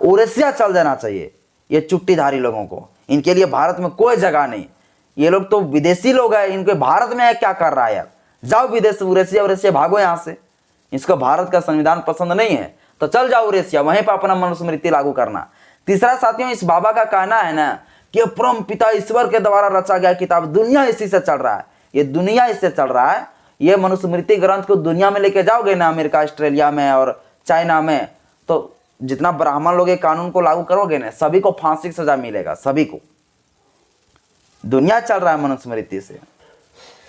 उरेसिया चल जाना चाहिए ये चुट्टीधारी लोगों को। इनके लिए भारत में कोई जगह नहीं। ये लोग तो विदेशी लोग हैं, इनके भारत में क्या कर रहा है यार। जाओ विदेश, उरेसिया उरेसिया भागो यहाँ से। इसको भारत का संविधान पसंद नहीं है तो चल जाओ उरेसिया, वहीं पर अपना मनुस्मृति लागू करना। तीसरा साथियों, इस बाबा का कहना है ना कि परम पिता ईश्वर के द्वारा रचा गया किताब, दुनिया इसी से चल रहा है। ये दुनिया इससे चल रहा है। ये मनुस्मृति ग्रंथ को दुनिया में लेके जाओगे ना, अमेरिका, ऑस्ट्रेलिया में और चाइना में, तो जितना ब्राह्मण लोग ये कानून को लागू करोगे ना, सभी को फांसी की सजा मिलेगा, सभी को। दुनिया चल रहा है मनुस्मृति से।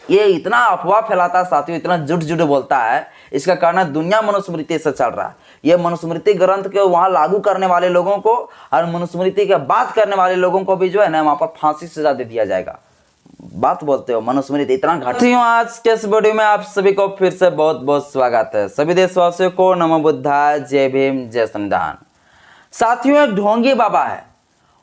ये इतना अफवाह फैलाता है साथियों, इतना झूठ झूठ बोलता है। इसका कारण है दुनिया मनुस्मृति से चल रहा है। ये मनुस्मृति ग्रंथ के वहां लागू करने वाले लोगों को और मनुस्मृति के बात करने वाले लोगों को भी जो है ना वहां पर फांसी सजा दे दिया जाएगा। बात बोलते हो मनुस्मृति इतना घट। आज के इस वीडियो में आप सभी को फिर से बहुत बहुत स्वागत है। सभी देशवासियों को नमो बुद्धाय, जय भीम, जय संविधान। साथियों, एक ढोंगी बाबा है।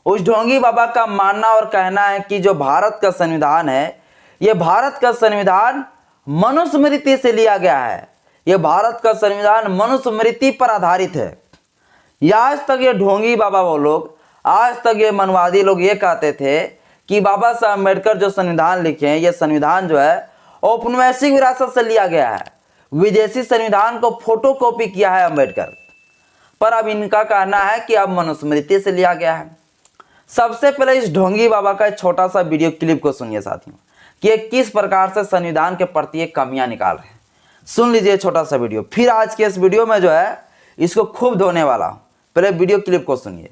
उस ढोंगी बाबा का मानना और कहना है कि जो भारत का संविधान है, यह भारत का संविधान मनुस्मृति से लिया गया है। यह भारत का संविधान मनुस्मृति पर आधारित है। आज तक ये ढोंगी बाबा वो लोग, आज तक ये मनवादी लोग ये कहते थे कि बाबा साहब अम्बेडकर जो संविधान लिखे हैं, ये संविधान जो है औपनिवेशिक विरासत से लिया गया है। विदेशी संविधान को फोटोकॉपी किया है अम्बेडकर। पर अब इनका कहना है कि अब मनुस्मृति से लिया गया है। सबसे पहले इस ढोंगी बाबा का एक छोटा सा वीडियो क्लिप को सुनिए साथियों कि ये किस प्रकार से संविधान के प्रति एक कमियां निकाल रहे हैं। सुन लीजिए छोटा सा वीडियो, फिर आज के इस वीडियो में जो है इसको खूब धोने वाला हूं। पहले वीडियो क्लिप को सुनिए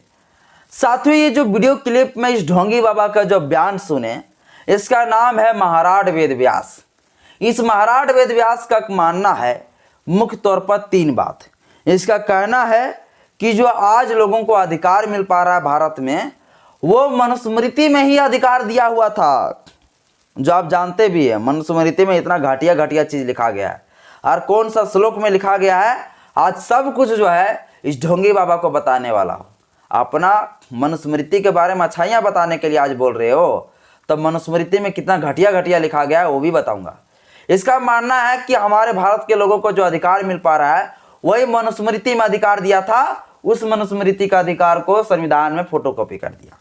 साथियों। ये जो वीडियो क्लिप में इस ढोंगी बाबा का जो बयान सुने, इसका नाम है महाराज वेद व्यास। इस महाराज वेद व्यास का मानना है मुख्य तौर पर 3 बात। इसका कहना है कि जो आज लोगों को अधिकार मिल पा रहा है भारत में, वो मनुस्मृति में ही अधिकार दिया हुआ था। जो आप जानते भी है, मनुस्मृति में इतना घटिया घटिया चीज लिखा गया है और कौन सा श्लोक में लिखा गया है, आज सब कुछ जो है इस ढोंगी बाबा को बताने वाला हूं। अपना मनुस्मृति के बारे में अच्छाइयां बताने के लिए आज बोल रहे हो, तब मनुस्मृति में कितना घटिया घटिया लिखा गया है वो भी बताऊंगा। इसका मानना है कि हमारे भारत के लोगों को जो अधिकार मिल पा रहा है, वही मनुस्मृति में अधिकार दिया था। उस मनुस्मृति का अधिकार को संविधान में फोटोकॉपी कर दिया।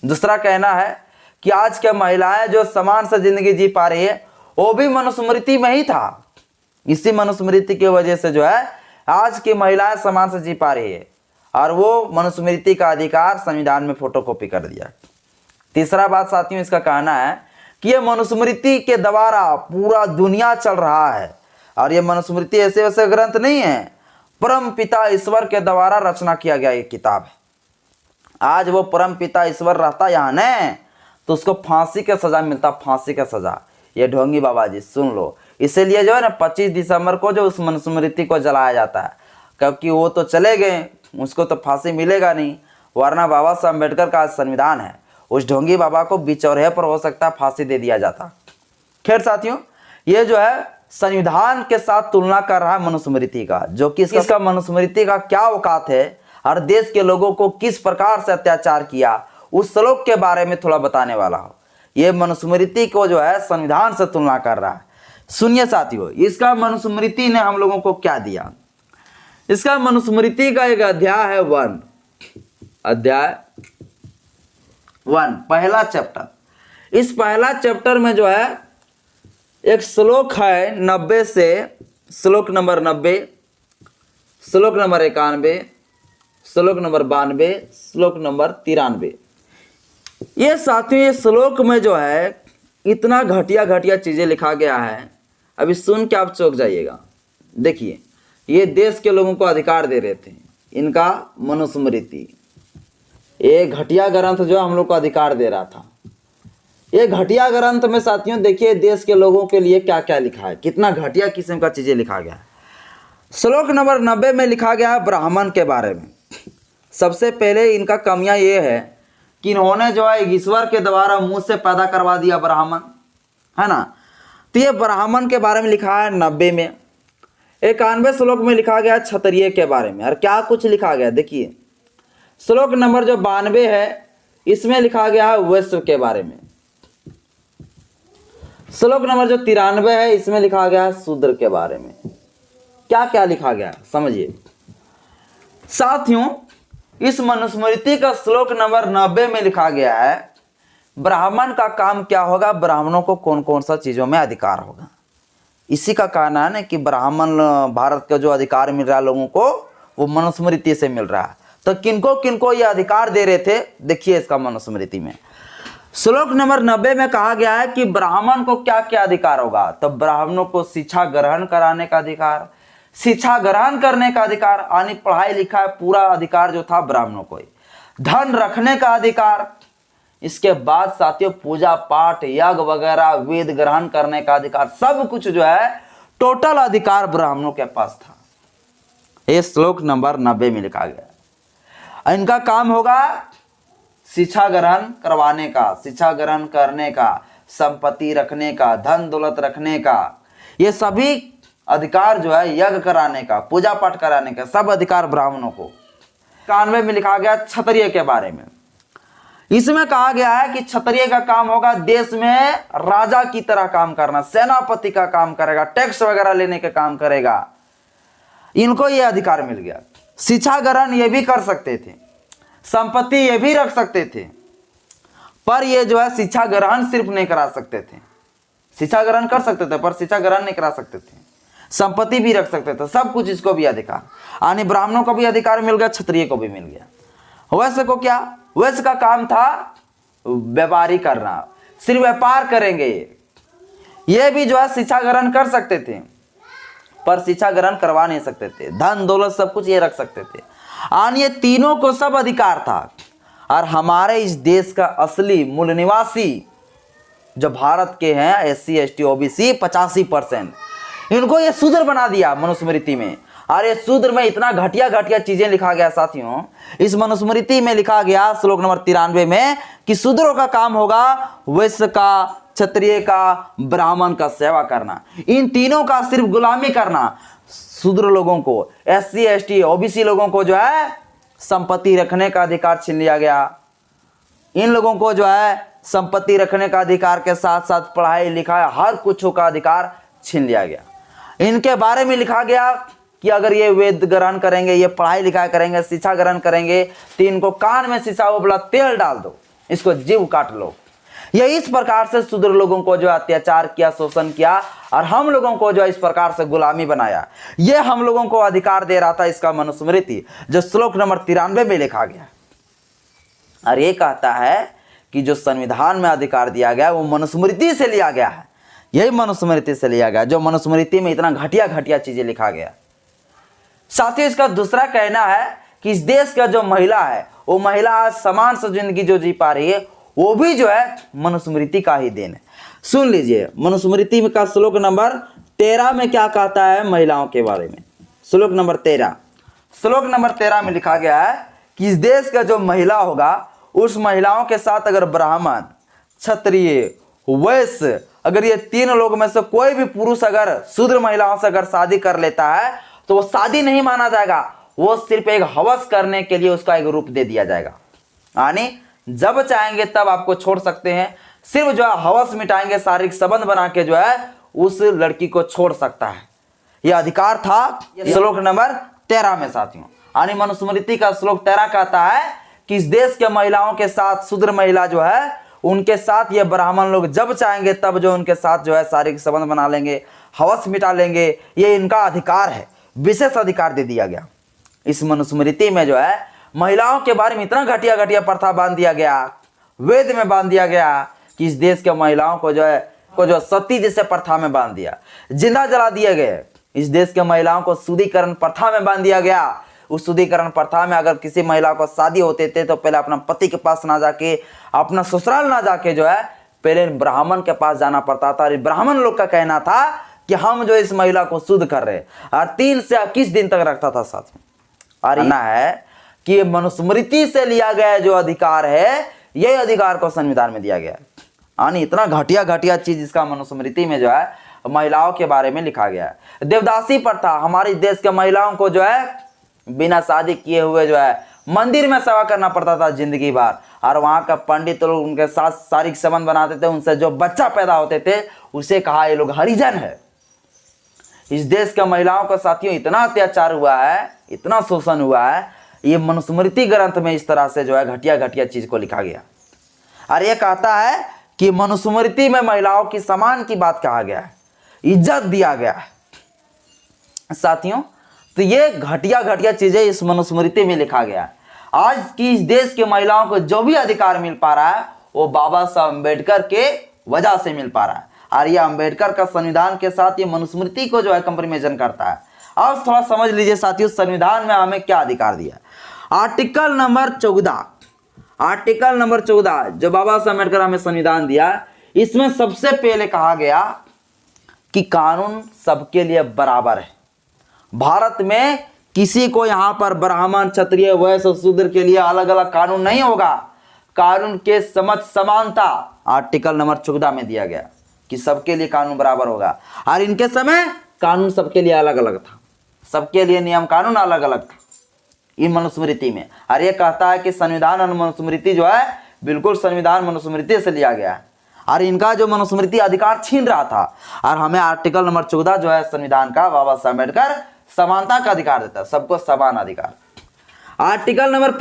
दूसरा कहना है कि आज के महिलाएं जो समान से जिंदगी जी पा रही है, वो भी मनुस्मृति में ही था। इसी मनुस्मृति की वजह से जो है आज की महिलाएं समान से जी पा रही है और वो मनुस्मृति का अधिकार संविधान में फोटोकॉपी कर दिया। तीसरा बात साथियों, इसका कहना है कि ये मनुस्मृति के द्वारा पूरा दुनिया चल रहा है और ये मनुस्मृति ऐसे वैसे ग्रंथ नहीं है, परम पिता ईश्वर के द्वारा रचना किया गया ये किताब है। आज वो परम पिता ईश्वर रहता यहाँ न, तो उसको फांसी का सजा मिलता, फांसी का सजा। ये ढोंगी बाबा जी सुन लो। इसीलिए जो है ना 25 दिसंबर को जो उस मनुस्मृति को जलाया जाता है, क्योंकि वो तो चले गए, उसको तो फांसी मिलेगा नहीं, वरना बाबा साहब अम्बेडकर का संविधान है। उस ढोंगी बाबा को बिचौराहे पर हो सकता है फांसी दे दिया जाता। खैर साथियों, ये जो है संविधान के साथ तुलना कर रहा है मनुस्मृति का, जो कि इसका मनुस्मृति का क्या औकात है और देश के लोगों को किस प्रकार से अत्याचार किया, उस श्लोक के बारे में थोड़ा बताने वाला हूं। ये मनुस्मृति को जो है संविधान से तुलना कर रहा है। सुनिए साथियों, इसका मनुस्मृति ने हम लोगों को क्या दिया। इसका मनुस्मृति का एक अध्याय है 1, अध्याय 1, पहला चैप्टर। इस पहला चैप्टर में जो है एक श्लोक है 90 से, श्लोक नंबर 90, श्लोक नंबर 91, श्लोक नंबर 92, श्लोक नंबर 93। ये साथियों, ये श्लोक में जो है इतना घटिया घटिया चीजें लिखा गया है, अभी सुन के आप चौंक जाइएगा। देखिए, ये देश के लोगों को अधिकार दे रहे थे, इनका मनुस्मृति, ये घटिया ग्रंथ जो हम लोग को अधिकार दे रहा था। ये घटिया ग्रंथ में साथियों देखिए देश के लोगों के लिए क्या क्या लिखा है, कितना घटिया किस्म का चीजें लिखा गया है। श्लोक नंबर 90 में लिखा गया है ब्राह्मण के बारे में। सबसे पहले इनका कमियां ये है कि इन्होंने जो है ईश्वर के द्वारा मुंह से पैदा करवा दिया ब्राह्मण, है ना। तो ये ब्राह्मण के बारे में लिखा है 90 में। 91 श्लोक में लिखा गया क्षत्रिय के बारे में। और क्या कुछ लिखा गया देखिए, श्लोक नंबर जो 92 है, इसमें लिखा गया है वैश्य के बारे में। श्लोक नंबर जो 93 है, इसमें लिखा गया है शूद्र के बारे में। क्या क्या लिखा गया समझिए साथियों। इस मनुस्मृति का श्लोक नंबर 90 में लिखा गया है, ब्राह्मण का काम क्या होगा, ब्राह्मणों को कौन कौन सा चीजों में अधिकार होगा। इसी का कहना है ना कि ब्राह्मण भारत का जो अधिकार मिल रहा है लोगों को, वो मनुस्मृति से मिल रहा है। तो किनको किनको ये अधिकार दे रहे थे, देखिए इसका मनुस्मृति में श्लोक नंबर 90 में कहा गया है कि ब्राह्मण को क्या क्या अधिकार होगा। तो ब्राह्मणों को शिक्षा ग्रहण कराने का अधिकार, शिक्षा ग्रहण करने का अधिकार, यानी पढ़ाई लिखाई पूरा अधिकार जो था ब्राह्मणों को, धन रखने का अधिकार, इसके बाद साथियों पूजा पाठ यज्ञ वगैरह वेद ग्रहण करने का अधिकार, सब कुछ जो है टोटल अधिकार ब्राह्मणों के पास था। ये श्लोक नंबर 90 में लिखा गया। इनका काम होगा शिक्षा ग्रहण करवाने का, शिक्षा ग्रहण करने का, संपत्ति रखने का, धन दौलत रखने का, ये सभी अधिकार जो है यज्ञ कराने का, पूजा पाठ कराने का, सब अधिकार ब्राह्मणों को। 91 में लिखा गया क्षत्रिय के बारे में। इसमें कहा गया है कि क्षत्रिय का काम होगा देश में राजा की तरह काम करना, सेनापति का काम करेगा, टैक्स वगैरह लेने का काम करेगा, इनको यह अधिकार मिल गया। शिक्षा ग्रहण ये भी कर सकते थे, संपत्ति ये भी रख सकते थे, पर ये जो है शिक्षा ग्रहण सिर्फ नहीं करा सकते थे। शिक्षा ग्रहण कर सकते थे पर शिक्षा ग्रहण नहीं करा सकते थे, संपत्ति भी रख सकते थे, सब कुछ इसको भी अधिकार, यानी ब्राह्मणों को भी अधिकार मिल गया, क्षत्रिय को भी मिल गया। वैसे को क्या, वैसे का काम था व्यापारी करना, सिर्फ व्यापार करेंगे। ये भी जो है शिक्षा ग्रहण कर सकते थे पर शिक्षा ग्रहण करवा नहीं सकते थे, धन दौलत सब कुछ ये रख सकते थे, और ये तीनों को सब अधिकार था। और हमारे इस देश का असली मूल निवासी जो भारत के हैं SC ST OBC 85%, इनको ये शूद्र बना दिया मनुस्मृति में। और ये शूद्र में इतना घटिया घटिया चीजें लिखा गया साथियों, इस मनुस्मृति में लिखा गया श्लोक नंबर 93 में कि शूद्रों का काम होगा वैश्य का, क्षत्रिय का, ब्राह्मण का सेवा करना, इन तीनों का सिर्फ गुलामी करना। शूद्र लोगों को, SC ST OBC लोगों को जो है संपत्ति रखने का अधिकार छीन लिया गया। इन लोगों को जो है संपत्ति रखने का अधिकार के साथ साथ पढ़ाई लिखाई हर कुछ का अधिकार छीन लिया गया। इनके बारे में लिखा गया कि अगर ये वेद ग्रहण करेंगे, ये पढ़ाई लिखाई करेंगे, शिक्षा ग्रहण करेंगे, तो इनको कान में शीशा उबला तेल डाल दो, इसको जीव काट लो। ये इस प्रकार से शूद्र लोगों को जो अत्याचार किया, शोषण किया, और हम लोगों को जो इस प्रकार से गुलामी बनाया। ये हम लोगों को अधिकार दे रहा था इसका मनुस्मृति, जो श्लोक नंबर 93 में लिखा गया। और ये कहता है कि जो संविधान में अधिकार दिया गया वो मनुस्मृति से लिया गया है, यही मनुस्मृति से लिया गया, जो मनुस्मृति में इतना घटिया घटिया चीजें लिखा गया। साथियों इसका दूसरा कहना है कि इस देश का जो महिला है, वो महिला आज समान से जिंदगी जो जी पा रही है, वो भी जो है मनुस्मृति का ही देन है। सुन लीजिए मनुस्मृति में का श्लोक नंबर 13 में क्या कहता है महिलाओं के बारे में। श्लोक नंबर 13 में लिखा गया है कि इस देश का जो महिला होगा, उस महिलाओं के साथ अगर ब्राह्मण, क्षत्रिय, वैश्य, अगर ये तीन लोग में से कोई भी पुरुष अगर शूद्र महिलाओं से अगर शादी कर लेता है तो वो शादी नहीं माना जाएगा, वो सिर्फ एक हवस करने के लिए उसका एक रूप दे दिया जाएगा। यानी जब चाहेंगे तब आपको छोड़ सकते हैं, सिर्फ जो है हवस मिटाएंगे, शारीरिक संबंध बना के जो है उस लड़की को छोड़ सकता है। यह अधिकार था श्लोक नंबर 13 में साथियों। यानी मनुस्मृति का श्लोक 13 कहता है कि इस देश के महिलाओं के साथ शूद्र महिला जो है उनके साथ ये ब्राह्मण लोग जब चाहेंगे तब जो उनके साथ जो है शारीरिक संबंध बना लेंगे, हवस मिटा लेंगे, ये इनका अधिकार है, विशेष अधिकार दे दिया गया। इस मनुस्मृति में जो है महिलाओं के बारे में इतना घटिया घटिया प्रथा बांध दिया गया, वेद में बांध दिया गया कि इस देश के महिलाओं को जो सती जैसे प्रथा में बांध दिया, जिंदा जला दिए गए। इस देश के महिलाओं को शुद्धिकरण प्रथा में बांध दिया गया। उस शुद्धिकरण प्रथा में अगर किसी महिला को शादी होते थे तो पहले अपना पति के पास ना जाके, अपना ससुराल ना जाके जो है पहले ब्राह्मण के पास जाना पड़ता था। ब्राह्मण लोग का कहना था कि हम जो इस महिला को शुद्ध कर रहे, और 3 से 21 दिन तक रखता था साथ में। और कहना है कि ये मनुस्मृति से लिया गया जो अधिकार है, यही अधिकार को संविधान में दिया गया है। यानी इतना घटिया घटिया चीज इसका मनुस्मृति में जो है महिलाओं के बारे में लिखा गया है। देवदासी प्रथा, हमारे देश के महिलाओं को जो है बिना शादी किए हुए जो है मंदिर में सेवा करना पड़ता था जिंदगी भर, और वहां का पंडित लोग उनके साथ शारीरिक संबंध बनाते थे, उनसे जो बच्चा पैदा होते थे उसे कहा ये लोग हरिजन है। इस देश के महिलाओं का साथियों इतना अत्याचार हुआ है, इतना शोषण हुआ है ये मनुस्मृति ग्रंथ में इस तरह से जो है घटिया घटिया चीज को लिखा गया। और ये कहता है कि मनुस्मृति में महिलाओं की सम्मान की बात कहा गया है, इज्जत दिया गया है। साथियों, तो ये घटिया घटिया चीजें इस मनुस्मृति में लिखा गया है। आज की इस देश की महिलाओं को जो भी अधिकार मिल पा रहा है वो बाबा साहब अम्बेडकर के वजह से मिल पा रहा है। और ये अम्बेडकर का संविधान के साथ ये मनुस्मृति को जो है कंपैरिजन करता है। अब थोड़ा समझ लीजिए साथियों, संविधान में हमें क्या अधिकार दिया। आर्टिकल नंबर 14 जो बाबा साहब अम्बेडकर हमें संविधान दिया, इसमें सबसे पहले कहा गया कि कानून सबके लिए बराबर है। भारत में किसी को यहाँ पर ब्राह्मण, क्षत्रिय, वैश्य, शूद्र के लिए अलग अलग कानून नहीं होगा। कानून के समझ समानता आर्टिकल नंबर 14 में दिया गया कि सबके लिए कानून बराबर होगा। और इनके समय कानून सबके लिए अलग अलग था, सबके लिए नियम कानून अलग अलग था इन मनुस्मृति में। और ये कहता है कि संविधान और मनुस्मृति जो है बिल्कुल संविधान मनुस्मृति से लिया गया है। और इनका जो मनुस्मृति अधिकार छीन रहा था, और हमें आर्टिकल नंबर 14 जो है संविधान का बाबा साहब अम्बेडकर समानता का अधिकार देता है, सबको समान अधिकार। आर्टिकल नंबर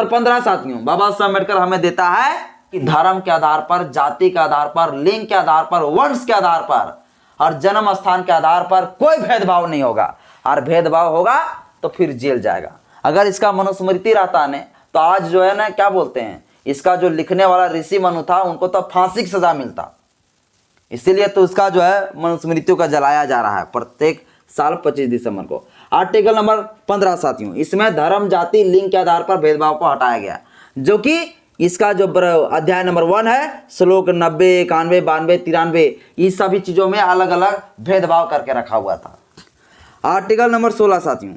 15 साथियों, बाबा साहब अम्बेडकर हमें देता है कि धर्म के आधार पर, जाति के आधार पर, लिंग के आधार पर, वंश के आधार पर और जन्म स्थान के आधार पर कोई भेदभाव नहीं होगा। और भेदभाव होगा तो फिर जेल जाएगा। अगर इसका मनुस्मृति रहता ने तो आज जो है ना, क्या बोलते हैं, इसका जो लिखने वाला ऋषि मनु था उनको तो फांसी की सजा मिलता। इसीलिए तो उसका जो है मनुस्मृतियों का जलाया जा रहा है प्रत्येक साल 25 दिसंबर को। आर्टिकल नंबर 15 साथियों, इसमें धर्म, जाति, लिंग के आधार पर भेदभाव को हटाया गया, जो कि इसका जो अध्याय नंबर 1 है, श्लोक 90, 91, 92, 93, इस सभी चीजों में अलग अलग भेदभाव करके रखा हुआ था। आर्टिकल नंबर 16 साथियों,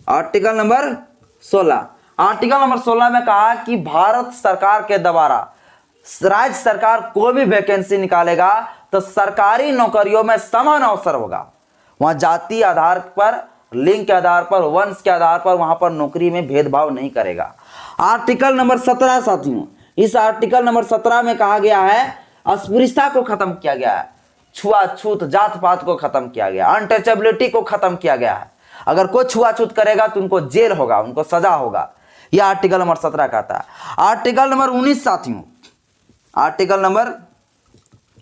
आर्टिकल नंबर 16 में कहा कि भारत सरकार के द्वारा राज्य सरकार कोई भी वैकेंसी निकालेगा तो सरकारी नौकरियों में समान अवसर होगा। वहां जाति आधार पर, लिंग के आधार पर, वंश के आधार पर वहां पर नौकरी में भेदभाव नहीं करेगा। आर्टिकल नंबर 17 साथियों, इस आर्टिकल नंबर 17 में कहा गया है अस्पृश्यता को खत्म किया गया है, छुआछूत, जात पात को खत्म किया गया, अनटचेबिलिटी को खत्म किया गया है। अगर कोई छुआछूत करेगा तो उनको जेल होगा, उनको सजा होगा। यह आर्टिकल नंबर 17 कहता है। आर्टिकल नंबर 19 साथियों, आर्टिकल नंबर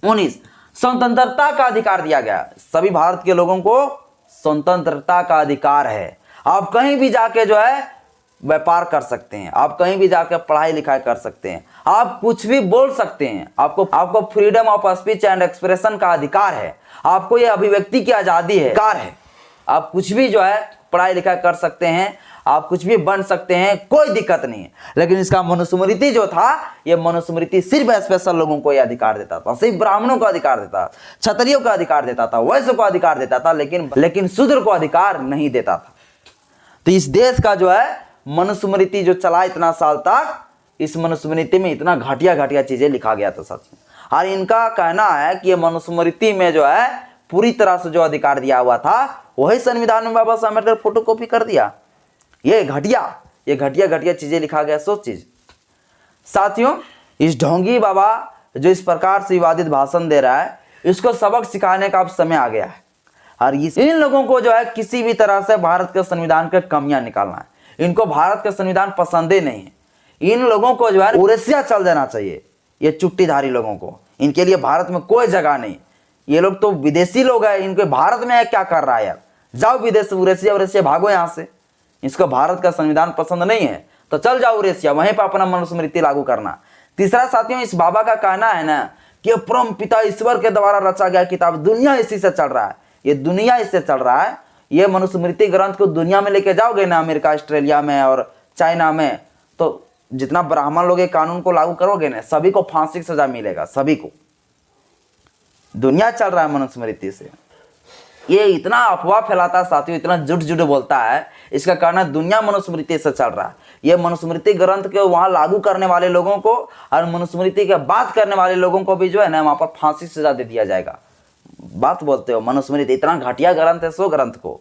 19 स्वतंत्रता का अधिकार दिया गया। सभी भारत के लोगों को स्वतंत्रता का अधिकार है। आप कहीं भी जाके जो है व्यापार कर सकते हैं, आप कहीं भी जाकर पढ़ाई लिखाई कर सकते हैं, आप कुछ भी बोल सकते हैं। आपको freedom of speech and expression का अधिकार है, आपको यह अभिव्यक्ति की आजादी है, अधिकार है। आप कुछ भी जो है पढ़ाई लिखाई कर सकते हैं, आप कुछ भी बन सकते हैं, कोई दिक्कत नहीं है। लेकिन इसका मनुस्मृति जो था, यह मनुस्मृति सिर्फ स्पेशल लोगों को यह अधिकार देता था, सिर्फ ब्राह्मणों को अधिकार देता था, क्षत्रियों को अधिकार देता था, वैश्य को अधिकार देता था, लेकिन शूद्र को अधिकार नहीं देता था। तो इस देश का जो है मनुस्मृति जो चला इतना साल तक, इस मनुस्मृति में इतना घटिया घटिया चीजें लिखा गया था साथियों। और इनका कहना है कि ये मनुस्मृति में जो है पूरी तरह से जो अधिकार दिया हुआ था वही संविधान में बाबा साहब अम्बेडकर फोटोकॉपी कर दिया। ये घटिया चीजें लिखा गया। सोच चीज साथियों, इस ढोंगी बाबा जो इस प्रकार से विवादित भाषण दे रहा है, इसको सबक सिखाने का अब समय आ गया है। और इन लोगों को जो है किसी भी तरह से भारत के संविधान के कमियां निकालना है। इनको भारत का संविधान पसंद ही नहीं है। इन लोगों को जो है उड़ीसा चल देना चाहिए, ये चुट्टीधारी लोगों को। इनके लिए भारत में कोई जगह नहीं। ये लोग तो विदेशी लोग हैं, इनके भारत में क्या कर रहा है यार? जाओ विदेश, उड़ीसा भागो यहाँ से। इसको भारत का संविधान पसंद नहीं है तो चल जाओ उड़ीसा, वहीं पर अपना मनुस्मृति लागू करना। तीसरा साथियों, इस बाबा का कहना है ना कि परम पिता ईश्वर के द्वारा रचा गया किताब, दुनिया इसी से चल रहा है। ये दुनिया इससे चल रहा है। ये मनुस्मृति ग्रंथ को दुनिया में लेके जाओगे ना, अमेरिका, ऑस्ट्रेलिया में और चाइना में, तो जितना ब्राह्मण लोग ये कानून को लागू करोगे ना, सभी को फांसी की सजा मिलेगा, सभी को। दुनिया चल रहा है मनुस्मृति से। ये इतना अफवाह फैलाता है साथियों, इतना झूठ बोलता है। इसका कहना दुनिया मनुस्मृति से चल रहा है। ये मनुस्मृति ग्रंथ के वहां लागू करने वाले लोगों को और मनुस्मृति के बात करने वाले लोगों को भी जो है ना वहां पर फांसी की सजा दे दिया जाएगा। बात बोलते हो, मनुस्मृति इतना घटिया ग्रंथ है, सो ग्रंथ को।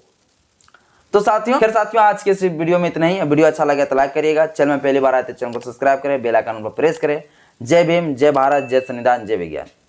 तो साथियों आज के इस वीडियो में इतना ही। वीडियो अच्छा लगे तो लाइक करिएगा, चैनल में पहली बार आए तो चैनल को सब्सक्राइब करें, बेल आइकन पर प्रेस करें। जय भीम, जय भारत, जय संविधान, जय विज्ञान।